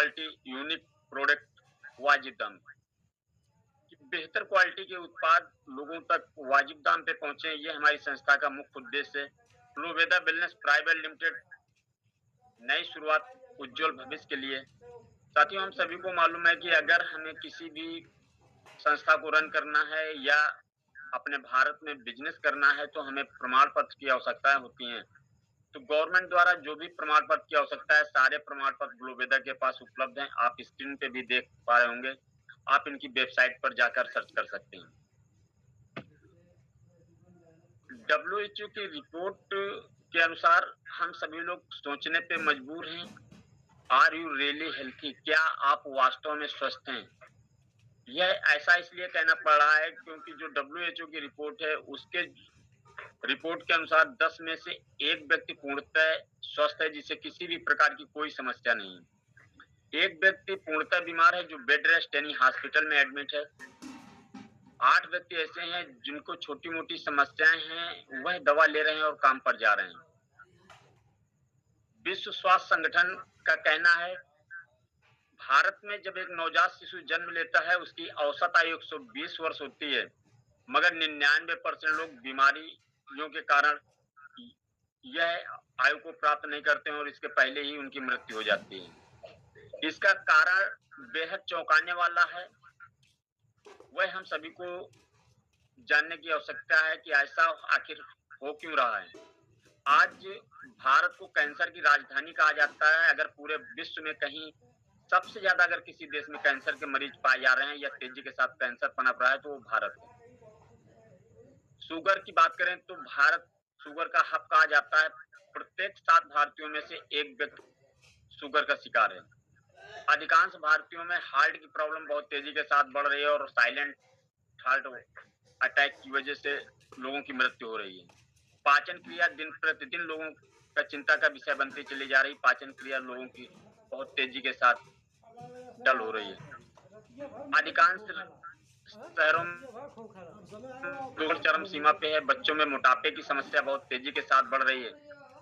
Quality unique product वाजिब दाम कि बेहतर क्वालिटी के उत्पाद लोगों तक वाजिब दाम पे पहुंचे, ये हमारी संस्था का मुख्य उद्देश्य है। फ्लूवेदा वेलनेस प्राइवेट लिमिटेड नई शुरुआत उज्जवल भविष्य के लिए। साथियों, हम सभी को मालूम है कि अगर हमें किसी भी संस्था को रन करना है या अपने भारत में बिजनेस करना है तो हमें प्रमाण पत्र की आवश्यकताएं होती हैं। तो गवर्नमेंट द्वारा जो भी प्रमाण पत्र की आवश्यकता है, सारे प्रमाण पत्र ग्लोबेदा के पास उपलब्ध हैं। आप स्क्रीन पे भी देख पा रहे होंगे। आप इनकी वेबसाइट पर जाकर सर्च कर सकते हैं। डब्ल्यूएचओ की रिपोर्ट के अनुसार हम सभी लोग सोचने पे मजबूर हैं, आर यू रियली हेल्थी? क्या आप वास्तव में स्वस्थ हैं? यह ऐसा इसलिए कहना पड़ रहा है क्योंकि जो डब्ल्यूएचओ की रिपोर्ट है, उसके रिपोर्ट के अनुसार 10 में से 1 व्यक्ति पूर्णतः स्वस्थ है, जिसे किसी भी प्रकार की कोई समस्या नहीं है। 1 व्यक्ति पूर्णतः बीमार है जो बेड रेस्ट यानी हॉस्पिटल में एडमिट है। 8 व्यक्ति ऐसे हैं जिनको छोटी-मोटी समस्याएं हैं, वह दवा ले रहे हैं और काम पर जा रहे हैं। विश्व स्वास्थ्य संगठन का कहना है, भारत में जब एक नवजात शिशु जन्म लेता है, उसकी औसत आयु 120 वर्ष होती है, मगर 99% लोग बीमारियों के कारण यह आयु को प्राप्त नहीं करते हैं और इसके पहले ही उनकी मृत्यु हो जाती है। इसका कारण बेहद चौंकाने वाला है। वह हम सभी को जानने की आवश्यकता है कि ऐसा आखिर हो क्यों रहा है। आज भारत को कैंसर की राजधानी कहा जाता है। अगर पूरे विश्व में कहीं सबसे ज्यादा अगर किसी देश में कैंसर के मरीज पाए जा रहे हैं या तेजी के साथ कैंसर पनप रहा है तो वो भारत है। शुगर की बात करें तो भारत शुगर का हब कहा जाता है। प्रत्येक 7 भारतीयों में से 1 व्यक्ति शुगर का शिकार है। अधिकांश भारतीयों में हार्ट की प्रॉब्लम बहुत तेजी के साथ बढ़ रही है और साइलेंट हार्ट अटैक की वजह से लोगों की मृत्यु हो रही है। पाचन क्रिया दिन प्रतिदिन लोगों का चिंता का विषय बनती चली जा रही। पाचन क्रिया लोगों की बहुत तेजी के साथ डल हो रही है। अधिकांश शहरों में चरम सीमा पे है। बच्चों में मोटापे की समस्या बहुत तेजी के साथ बढ़ रही है।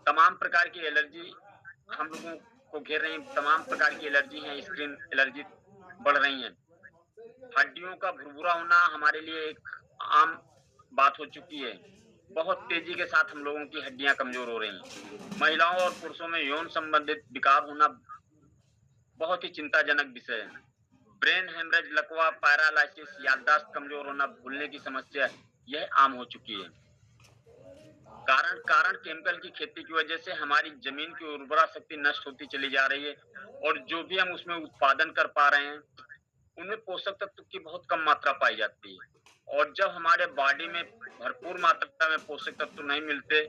तमाम प्रकार की एलर्जी हम लोगों को घेर रही है। तमाम प्रकार की एलर्जी है, स्किन एलर्जी बढ़ रही है। हड्डियों का भुरभुरा होना हमारे लिए एक आम बात हो चुकी है। बहुत तेजी के साथ हम लोगों की हड्डियां कमजोर हो रही हैं। महिलाओं और पुरुषों में यौन संबंधित विकार होना बहुत ही चिंताजनक विषय है। ब्रेन हेमरेज, लकवा, पैरालाइसिस, याददाश्त कमजोर होना, भूलने की समस्या, यह आम हो चुकी है। कारण केमिकल की खेती की वजह से हमारी जमीन की उर्वरा शक्ति नष्ट होती चली जा रही है और जो भी हम उसमें उत्पादन कर पा रहे हैं, उनमें पोषक तत्व की बहुत कम मात्रा पाई जाती है। और जब हमारे बॉडी में भरपूर मात्रा में पोषक तत्व नहीं मिलते,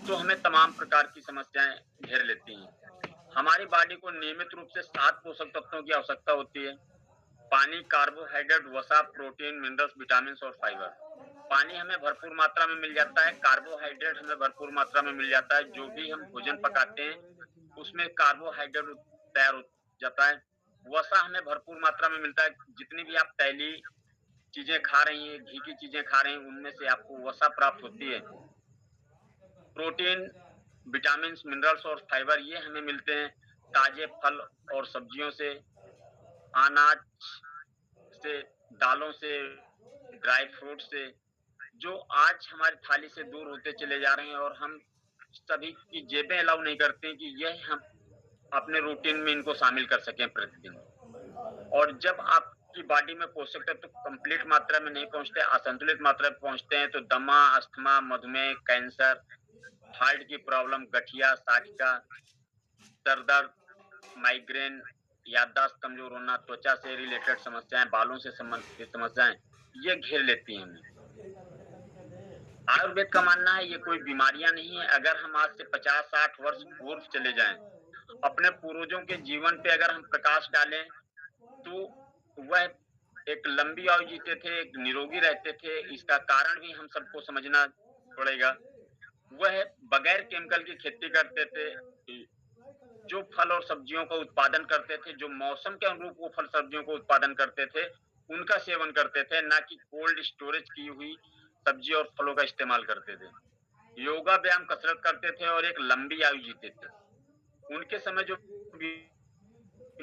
तो हमें तमाम प्रकार की समस्याएं घेर लेती हैं। हमारी बॉडी को नियमित रूप से 7 पोषक तत्वों की आवश्यकता होती है। पानी, कार्बोहाइड्रेट, वसा, प्रोटीन, मिनरल्स, विटामिन और फाइबर। पानी हमें भरपूर मात्रा में मिल जाता है। कार्बोहाइड्रेट हमें भरपूर मात्रा में मिल जाता है। जो भी हम भोजन पकाते हैं, उसमें कार्बोहाइड्रेट तैयार हो जाता है। वसा हमें भरपूर मात्रा में मिलता है। जितनी भी आप तैली चीजें खा रही हैं, घी की चीजें खा रहे हैं, उनमें से आपको वसा प्राप्त होती है। प्रोटीन, विटामिन, मिनरल्स और फाइबर ये हमें मिलते हैं ताजे फल और सब्जियों से, अनाज से, दालों से, ड्राई फ्रूट से, जो आज हमारी थाली से दूर होते चले जा रहे हैं और हम सभी की जेबें अलाउ नहीं करती कि यह हम अपने रूटीन में इनको शामिल कर सकें प्रतिदिन। और जब आपकी बॉडी में पोषक तत्व कंप्लीट मात्रा में नहीं पहुंचते, असंतुलित मात्रा में पहुंचते हैं, तो दमा, अस्थमा, मधुमेह, कैंसर, हार्ट की प्रॉब्लम, गठिया, साठिका, सर दर्द, माइग्रेन, याददाश्त कमजोर होना, त्वचा से रिलेटेड समस्याएं, बालों से संबंधित समस्याएं, ये घेर लेती हैं हमें। आयुर्वेद का मानना है ये कोई बीमारियां नहीं है। अगर हम आज से 50-60 वर्ष पूर्व चले जाएं, अपने पूर्वजों के जीवन पे अगर हम प्रकाश डालें, तो वह एक लंबी आयु जीते थे, एक निरोगी रहते थे। इसका कारण भी हम सबको समझना पड़ेगा। वह बगैर केमिकल की खेती करते थे, जो फल और सब्जियों का उत्पादन करते थे, जो मौसम के अनुरूप वो फल सब्जियों को उत्पादन करते थे, उनका सेवन करते थे, ना कि कोल्ड स्टोरेज की हुई सब्जी और फलों का इस्तेमाल करते थे। योगा, व्यायाम, कसरत करते थे और एक लंबी आयु जीते थे। उनके समय जो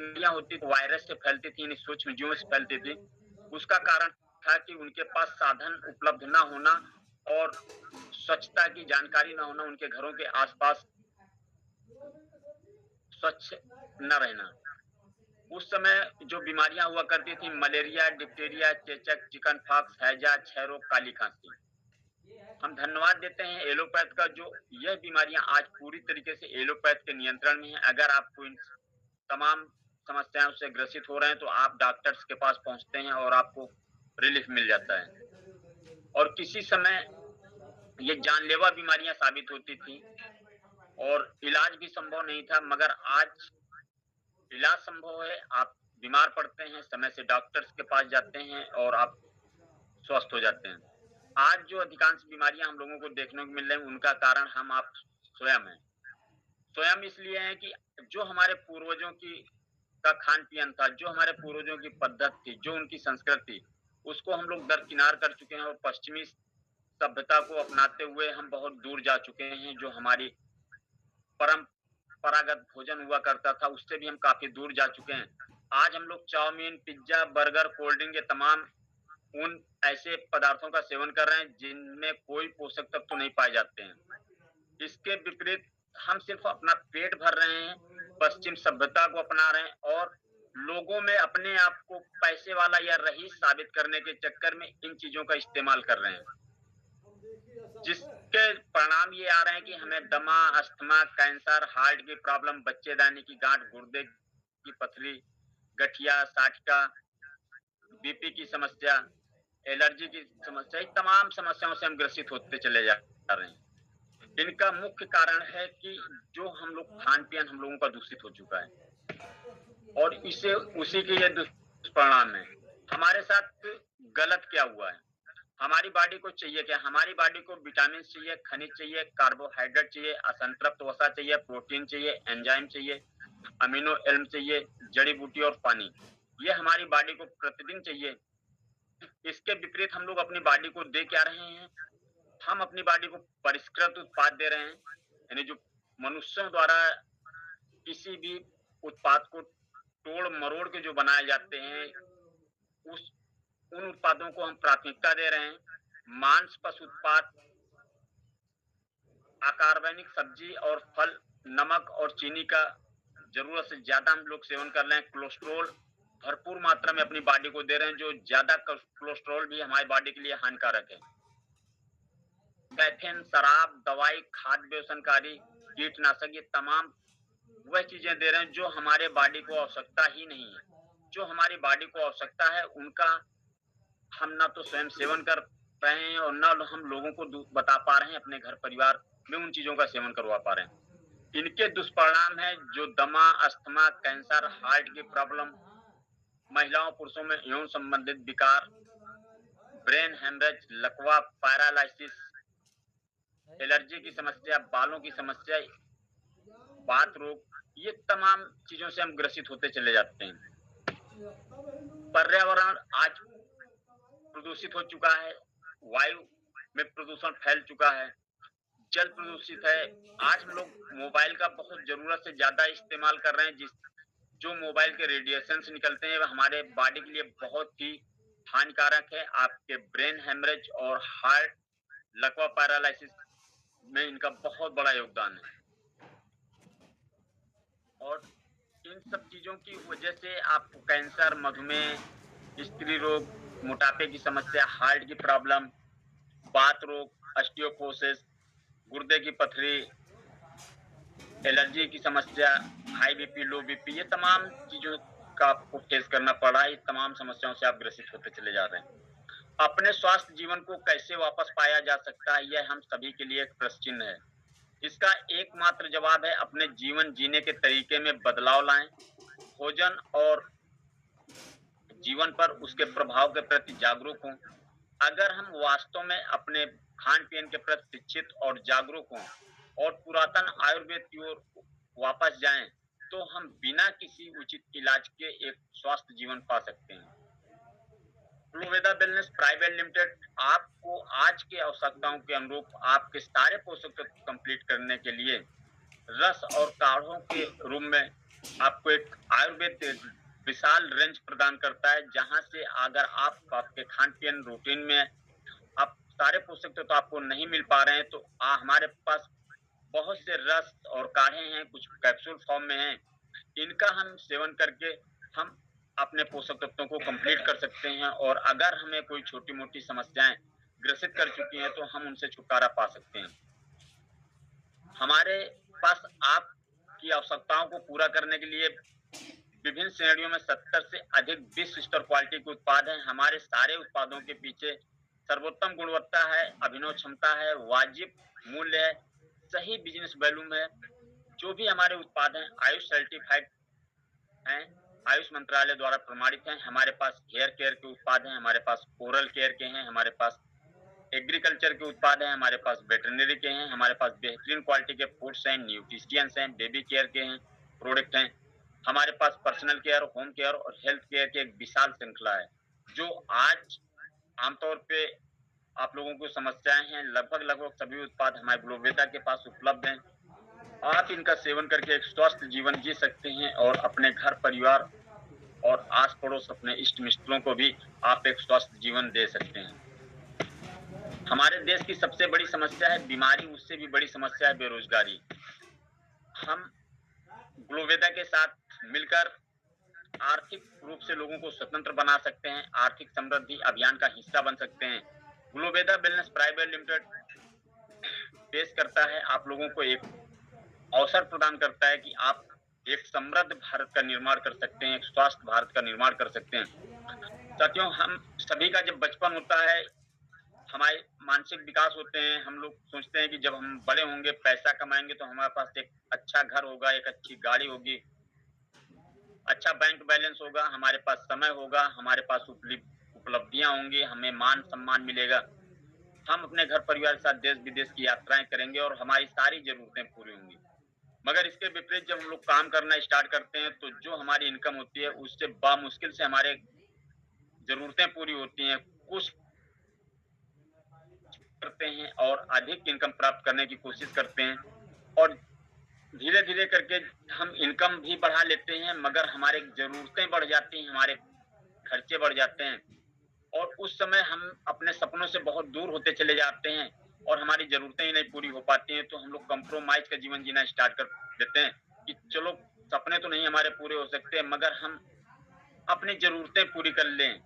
बीमारियाँ होती थी, वायरस से फैलती थी, यानी सूक्ष्म जीवों से फैलती थी। उसका कारण था कि उनके पास साधन उपलब्ध ना होना और स्वच्छता की जानकारी ना होना, उनके घरों के आस-पास स्वच्छ न रहना। उस समय जो बीमारियाँ हुआ करती थी, मलेरिया, डिप्थीरिया, चेचक, चिकन पॉक्स, हैजा, क्षय रोग, काली खाँसी। हम धन्यवाद देते हैं एलोपैथ का, जो यह बीमारियां आज पूरी तरीके से एलोपैथ के नियंत्रण में है। अगर आपको इन तमाम समस्याओं से ग्रसित हो रहे हैं तो आप डॉक्टर्स के पास पहुंचते हैं और आपको रिलीफ मिल जाता है। और किसी समय ये जानलेवा बीमारियां साबित होती थी और इलाज भी संभव नहीं था, मगर आज इलाज संभव है। आप बीमार पड़ते हैं, समय से डॉक्टर्स के पास जाते हैं और आप स्वस्थ हो जाते हैं। आज जो अधिकांश बीमारियां हम लोगों को देखने को मिल रही हैं, उनका कारण हम आप स्वयं हैं। स्वयं इसलिए हैं कि जो हमारे पूर्वजों की का खान-पीन था, जो हमारे पूर्वजों की पद्धति थी, जो उनकी संस्कृति, उसको हम लोग दरकिनार कर चुके हैं और पश्चिमी सभ्यता को अपनाते हुए हम बहुत दूर जा चुके हैं। जो हमारी परंपरागत भोजन हुआ करता था, उससे भी हम काफ़ी दूर जा चुके हैं। आज हम लोग chow mein, pizza, burger, cold drink, ये तमाम उन ऐसे पदार्थों का सेवन कर रहे हैं जिनमें कोई पोषक तत्व तो नहीं पाए जाते हैं। इसके विपरीत हम सिर्फ अपना पेट भर रहे हैं, पश्चिम सभ्यता को अपना रहे हैं और लोगों में अपने आप को पैसे वाला या रईस साबित करने के चक्कर में इन चीज़ों का इस्तेमाल कर रहे हैं। जिसके परिणाम ये आ रहे हैं कि हमें दमा, अस्थमा, कैंसर, हार्ट की प्रॉब्लम, बच्चेदानी की गांठ, गुर्दे की पथरी, गठिया, साठिका, बीपी की समस्या, एलर्जी की समस्या, ये तमाम समस्याओं से हम ग्रसित होते चले जा रहे हैं। इनका मुख्य कारण है कि जो हम लोग खान-पीन हम लोगों का दूषित हो चुका है और इसे उसी के ये दुष्परिणाम है। हमारे साथ गलत क्या हुआ है? हमारी बॉडी को चाहिए क्या? हमारी बॉडी को विटामिन चाहिए, खनिज चाहिए, कार्बोहाइड्रेट चाहिए, असंतृप्त वसा चाहिए, प्रोटीन चाहिए, एंजाइम चाहिए, अमीनो एसिड चाहिए, जड़ी बूटी और पानी। ये हमारी बॉडी को प्रतिदिन चाहिए। इसके विपरीत हम लोग अपनी बॉडी को दे क्या रहे हैं? हम अपनी बॉडी को परिष्कृत उत्पाद दे रहे हैं, यानी जो मनुष्यों द्वारा किसी भी उत्पाद को तोड़ मरोड़ के जो बनाए जाते हैं, उस उन उत्पादों को हम प्राथमिकता दे रहे हैं। मांस, पशु उत्पाद, अकार्बनिक सब्जी और फल, नमक और चीनी का जरूरत से ज्यादा हम लोग सेवन कर रहे हैं। कोलेस्ट्रॉल भरपूर मात्रा में अपनी बॉडी को दे रहे हैं, जो ज्यादा कोलेस्ट्रॉल भी हमारी बॉडी के लिए हानिकारक है। कैफीन, शराब, दवाई, खाद्य व्यसनकारी, कीटनाशक, ये तमाम वह चीजें दे रहे हैं जो हमारे बॉडी को आवश्यकता ही नहीं है। जो हमारी बॉडी को आवश्यकता है उनका हम ना तो स्वयं सेवन कर रहे हैं और ना हम लोगों को बता पा रहे हैं, अपने घर परिवार में उन चीजों का सेवन करवा पा रहे हैं। इनके दुष्परिणाम है जो दमा, अस्थमा, कैंसर, हार्ट की प्रॉब्लम, महिलाओं पुरुषों में यौन संबंधित विकार, ब्रेन हेमरेज, लकवा, पैरालिसिस, एलर्जी की समस्या, बालों की समस्या, बात रोग, ये तमाम चीजों से हम ग्रसित होते चले जाते हैं। पर्यावरण आज प्रदूषित हो चुका है, वायु में प्रदूषण फैल चुका है, जल प्रदूषित है। आज हम लोग मोबाइल का बहुत जरूरत से ज्यादा इस्तेमाल कर रहे हैं। जो मोबाइल के रेडिएशन से निकलते हैं वह हमारे बॉडी के लिए बहुत ही हानिकारक है। आपके ब्रेन हेमरेज और हार्ट, लकवा, पैरालिसिस में इनका बहुत बड़ा योगदान है। और इन सब चीजों की वजह से आपको कैंसर, मधुमेह, स्त्री रोग, मोटापे की समस्या, हार्ट की प्रॉब्लम, बात रोग, ऑस्टियोपोरोसिस, गुर्दे की पथरी, एलर्जी की समस्या, हाई बीपी, लो बीपी, ये तमाम चीजों का आपको फेस करना पड़ा। ये तमाम समस्याओं से आप ग्रसित होते चले जा रहे हैं। अपने स्वास्थ्य जीवन को कैसे वापस पाया जा सकता है, यह हम सभी के लिए एक प्रश्न चिन्ह है। इसका एकमात्र जवाब है अपने जीवन जीने के तरीके में बदलाव लाएं, भोजन और जीवन पर उसके प्रभाव के प्रति जागरूक हों। अगर हम वास्तव में अपने खान पीन के प्रति शिक्षित और जागरूक हों और पुरातन आयुर्वेद की ओर वापस जाएं, तो हम बिना किसी उचित इलाज के एक स्वस्थ जीवन पा सकते हैं। प्लूवेदा वेलनेस प्राइवेट लिमिटेड आपको आज की आवश्यकताओं के अनुरूप आपके सारे पोषक तत्व कंप्लीट करने के लिए रस और काढ़ों के रूप में आपको एक आयुर्वेद विशाल रेंज प्रदान करता है, जहाँ से अगर आप आपके खान-पीन रूटीन में आप सारे पोषक तत्व तो आपको नहीं मिल पा रहे हैं, तो हमारे पास बहुत से रस और काढ़े हैं, कुछ कैप्सूल फॉर्म में हैं। इनका हम सेवन करके हम अपने पोषक तत्वों को कंप्लीट कर सकते हैं, और अगर हमें कोई छोटी-मोटी समस्याएँ ग्रसित कर चुकी हैं, तो हम उनसे छुटकारा पा सकते हैं। हमारे पास आपकी आवश्यकताओं को पूरा करने के लिए विभिन्न श्रेणियों में 70 से अधिक विश्व स्तर क्वालिटी के उत्पाद हैं। हमारे सारे उत्पादों के पीछे सर्वोत्तम गुणवत्ता है, अभिनव क्षमता है, वाजिब मूल्य है, सही बिज़नेस वॉल्यूम है। जो भी हमारे उत्पाद हैं, आयुष सर्टिफाइड हैं, आयुष मंत्रालय द्वारा प्रमाणित हैं। हमारे पास हेयर केयर के उत्पाद हैं, हमारे पास ओरल केयर के हैं, हमारे पास एग्रीकल्चर के उत्पाद हैं, हमारे पास वेटरनरी के हैं, हमारे पास बेहतरीन क्वालिटी के फूड्स हैं, न्यूट्रिशियंस हैं, बेबी केयर के हैं, प्रोडक्ट हैं। हमारे पास पर्सनल केयर, होम केयर और हेल्थ केयर की एक विशाल श्रृंखला है, जो आज आमतौर पे आप लोगों को समस्याएँ हैं, लगभग सभी उत्पाद हमारे ग्लोवेदा के पास उपलब्ध हैं। आप इनका सेवन करके एक स्वस्थ जीवन जी सकते हैं, और अपने घर परिवार और आस-पड़ोस अपने इष्ट-मित्रों को भी आप एक स्वस्थ जीवन दे सकते हैं। हमारे देश की सबसे बड़ी समस्या है बीमारी, उससे भी बड़ी समस्या है बेरोज़गारी। हम ग्लोवेदा के साथ मिलकर आर्थिक रूप से लोगों को स्वतंत्र बना सकते हैं, आर्थिक समृद्धि अभियान का हिस्सा बन सकते हैं। ग्लोवेदा वेलनेस प्राइवेट लिमिटेड पेश करता है, आप लोगों को एक अवसर प्रदान करता है कि आप एक समृद्ध भारत का निर्माण कर सकते हैं, एक स्वस्थ भारत का निर्माण कर सकते हैं। साथियों, हम सभी का जब बचपन होता है, हमारे मानसिक विकास होते हैं, हम लोग सोचते हैं कि जब हम बड़े होंगे, पैसा कमाएँगे, तो हमारे पास एक अच्छा घर होगा, एक अच्छी गाड़ी होगी, अच्छा बैंक बैलेंस होगा, हमारे पास समय होगा, हमारे पास उपलब्धियाँ होंगी, हमें मान-सम्मान मिलेगा। हम अपने घर परिवार के साथ देश-विदेश की यात्राएँ करेंगे, और हमारी सारी ज़रूरतें पूरी होंगी। मगर इसके विपरीत जब हम लोग काम करना स्टार्ट करते हैं, तो जो हमारी इनकम होती है, उससे बामुश्किल से हमारे ज़रूरतें पूरी होती हैं। कुछ करते हैं और अधिक इनकम प्राप्त करने की कोशिश करते हैं, और धीरे-धीरे करके हम इनकम भी बढ़ा लेते हैं, मगर हमारी ज़रूरतें बढ़ जाती हैं, हमारे खर्चे बढ़ जाते हैं, और उस समय हम अपने सपनों से बहुत दूर होते चले जाते हैं, और हमारी ज़रूरतें ही नहीं पूरी हो पाती हैं, तो हम लोग कंप्रोमाइज़ का जीवन जीना स्टार्ट कर देते हैं कि चलो, सपने तो नहीं हमारे पूरे हो सकते, मगर हम अपनी ज़रूरतें पूरी कर लें।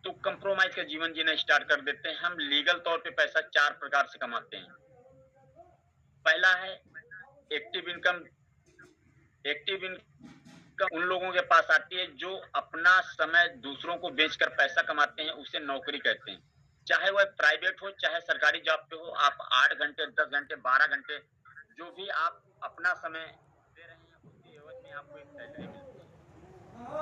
तो कंप्रोमाइज़ का जीवन जीना स्टार्ट कर देते हैं। हम लीगल तौर पे पैसा 4 प्रकार से कमाते हैं। पहला है एक्टिव इनकम। एक्टिव इनकम उन लोगों के पास आती है जो अपना समय दूसरों को बेचकर पैसा कमाते हैं, उसे नौकरी कहते हैं। चाहे वह प्राइवेट हो, चाहे सरकारी जॉब पे हो, आप 8 घंटे, 10 घंटे, 12 घंटे जो भी आप अपना समय दे रहे हैं, उसके एवज में आपको एक सैलरी मिलती है।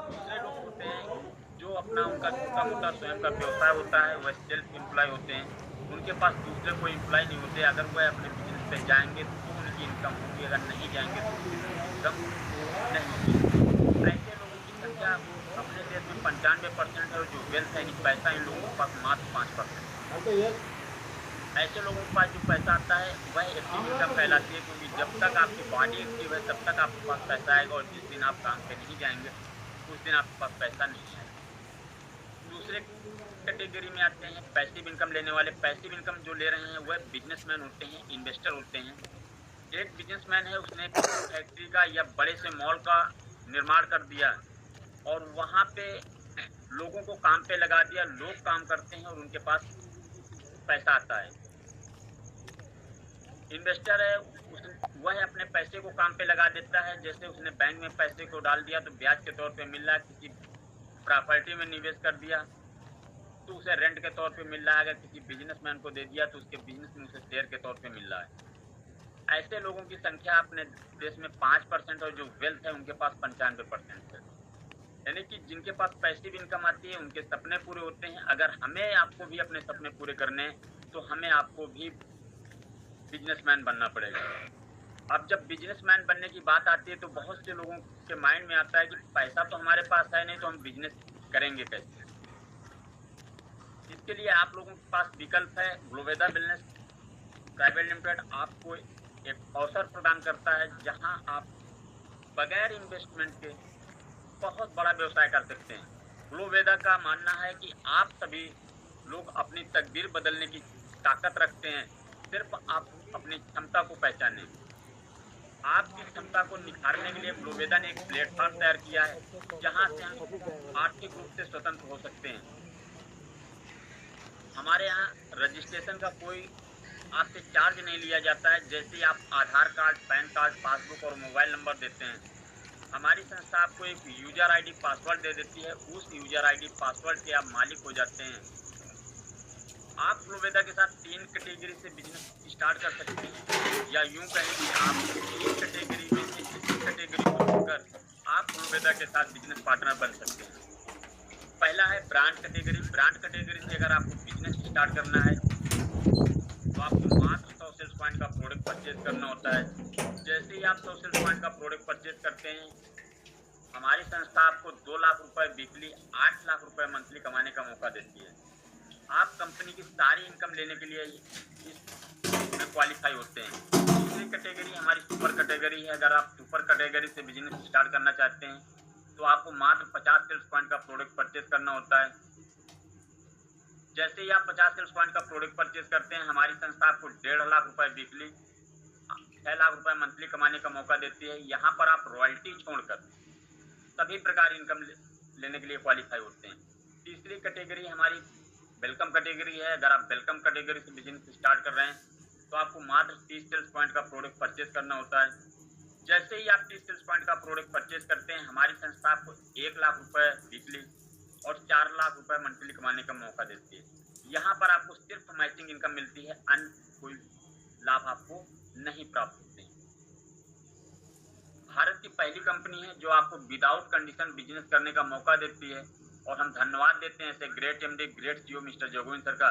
दूसरे लोग होते हैं जो अपना उनका छोटा-मोटा स्वयं का व्यवसाय होता है, वह सेल्फ एम्प्लॉय होते हैं। उनके पास दूसरे कोई एम्प्लॉय नहीं होते। अगर वह अपने बिज़नेस पे जाएँगे तो उनकी इनकम होगी, अगर नहीं जाएँगे तो उनकी इनकम नहीं होगी। ऐसे लोगों की संख्या अपने देश में 95% है, और जो वेल्थ है, पैसा इन लोगों के पास मात्र 5% है। ऐसे लोगों के पास जो पैसा आता है, वह एक्टिव इनकम कहलाती है, क्योंकि जब तक आपकी बॉडी एक्टिव है, तब तक आपके पास पैसा आएगा, और जिस दिन आप काम पे नहीं जाएँगे, उस दिन आपके पास पैसा नहीं आएगा। दूसरे कैटेगरी में आते हैं पैसिव इनकम लेने वाले। पैसिव इनकम जो ले रहे हैं, वह बिज़नेसमैन होते हैं, इन्वेस्टर होते हैं। एक बिज़नेसमैन है, उसने किसी फैक्ट्री का या बड़े से मॉल का निर्माण कर दिया, और वहाँ पे लोगों को काम पे लगा दिया, लोग काम करते हैं, और उनके पास पैसा आता है। इन्वेस्टर है, वह अपने पैसे को काम पे लगा देता है। जैसे उसने बैंक में पैसे को डाल दिया, तो ब्याज के तौर पे मिल रहा है। किसी प्रॉपर्टी में निवेश कर दिया, तो उसे रेंट के तौर पे मिल रहा है। अगर किसी बिज़नेसमैन को दे दिया, तो उसके बिज़नेस में उसे शेयर के तौर पे मिल रहा है। ऐसे लोगों की संख्या अपने देश में 5%, और जो वेल्थ है, उनके पास 95% है। यानी कि जिनके पास पैसिव इनकम आती है, उनके सपने पूरे होते हैं। अगर हमें आपको भी अपने सपने पूरे करने हैं, तो हमें आपको भी बिज़नेसमैन बनना पड़ेगा। अब जब बिज़नेसमैन बनने की बात आती है, तो बहुत से लोगों के माइंड में आता है कि पैसा तो हमारे पास है नहीं, तो हम बिज़नेस करेंगे कैसे? इसके लिए आप लोगों के पास विकल्प है। ग्लोवेदा वेलनेस प्राइवेट लिमिटेड आपको एक अवसर प्रदान करता है, जहां आप बगैर इन्वेस्टमेंट के बहुत बड़ा व्यवसाय कर सकते हैं। फ्लोवेदा का मानना है कि आप सभी लोग अपनी तकदीर बदलने की ताकत रखते हैं, सिर्फ आप अपनी क्षमता को पहचानें। आपकी क्षमता को निखारने के लिए फ्लोवेदा ने एक प्लेटफ़ॉर्म तैयार किया है, जहाँ से हम आर्थिक रूप से स्वतंत्र हो सकते हैं। हमारे यहाँ रजिस्ट्रेशन का कोई आपसे चार्ज नहीं लिया जाता है। जैसे ही आप आधार कार्ड, पैन कार्ड, पासबुक और मोबाइल नंबर देते हैं, हमारी संस्था आपको एक यूज़र आईडी पासवर्ड दे देती है। उस यूज़र आईडी पासवर्ड के आप मालिक हो जाते हैं। आप फ्लोवेदा के साथ 3 कैटेगरी से बिज़नेस स्टार्ट कर सकते हैं, या यूँ कहें कि आप 3 कैटेगरी में से किसी कैटेगरी को चुनकर आप फ्लोवेदा के साथ बिज़नेस पार्टनर बन सकते हैं। पहला है ब्रांड कैटेगरी। ब्रांड कैटेगरी से अगर आपको बिज़नेस स्टार्ट करना है, तो आपको मात्र 100 सेल्स पॉइंट का प्रोडक्ट परचेज़ करना होता है। जैसे ही आप 100 सेल्स पॉइंट का प्रोडक्ट परचेज़ करते हैं, हमारी संस्था आपको 2 लाख रुपए वीकली, 8 लाख रुपए मंथली कमाने का मौका देती है। आप कंपनी की सारी इनकम लेने के लिए इसमें क्वालिफाई होते हैं। दूसरी कैटेगरी हमारी सुपर कैटेगरी है। अगर आप सुपर कैटेगरी से बिजनेस स्टार्ट करना चाहते हैं, तो आपको मात्र 50 सेल्स पॉइंट का प्रोडक्ट परचेज करना होता है। जैसे ही आप 50 सेल्स पॉइंट का प्रोडक्ट परचेज करते हैं, हमारी संस्था आपको 1.5 लाख रुपए वीकली, 6 लाख रुपए मंथली कमाने का मौका देती है। यहाँ पर आप रॉयल्टी छोड़कर सभी प्रकार इनकम लेने के लिए क्वालिफाई होते हैं। तीसरी कैटेगरी हमारी वेलकम कैटेगरी है। अगर आप वेलकम कैटेगरी से बिजनेस स्टार्ट कर रहे हैं, तो आपको मात्र 30 सेल्स पॉइंट का प्रोडक्ट परचेज करना होता है। जैसे ही आप 30 सेल्स पॉइंट का प्रोडक्ट परचेज करते हैं, हमारी संस्था आपको 1 लाख रुपए वीकली और 4 लाख रुपए मंथली कमाने का मौका देती है। यहाँ पर आपको सिर्फ मैचिंग इनकम मिलती है, अन्य कोई लाभ आपको नहीं प्राप्त होते हैं। भारत की पहली कंपनी है जो आपको विदाउट कंडीशन बिजनेस करने का मौका देती है, और हम धन्यवाद देते हैं ऐसे great MD, great CEO mister Jogvinder sir का,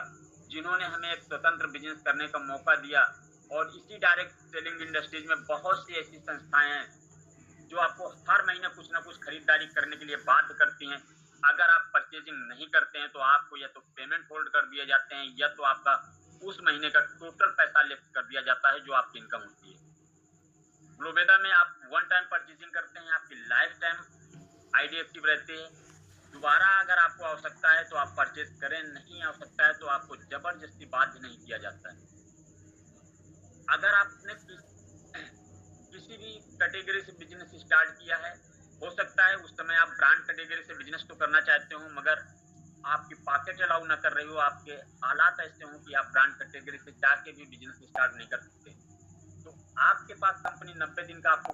जिन्होंने हमें एक स्वतंत्र बिजनेस करने का मौका दिया। और इसी डायरेक्ट सेलिंग इंडस्ट्रीज में बहुत सी ऐसी संस्थाएं हैं जो आपको हर महीने कुछ ना कुछ खरीदारी करने के लिए बाध्य करती हैं। अगर आप परचेजिंग नहीं करते हैं, तो आपको या तो पेमेंट होल्ड कर दिए जाते हैं, या तो आपका उस महीने का टोटल पैसा लेफ्ट कर दिया जाता है जो आपकी इनकम होती है। फ्लोवेदा में आप वन टाइम परचेजिंग करते हैं, आपकी लाइफ टाइम आईडी एक्टिव रहती है। दोबारा अगर आपको आवश्यकता है तो आप परचेज करें, नहीं आवश्यकता है तो आपको जबरदस्ती बाध्य नहीं किया जाता है। अगर आपने किसी भी कैटेगरी से बिजनेस स्टार्ट किया है, हो सकता है उस समय आप ब्रांड कैटेगरी से बिजनेस तो करना चाहते हो, मगर आपकी पॉकेट अलाउ ना कर रही हो, आपके हालात ऐसे हों कि आप ब्रांड कैटेगरी से जाके भी बिजनेस स्टार्ट नहीं कर सकते, तो आपके पास कंपनी 90 दिन का आपको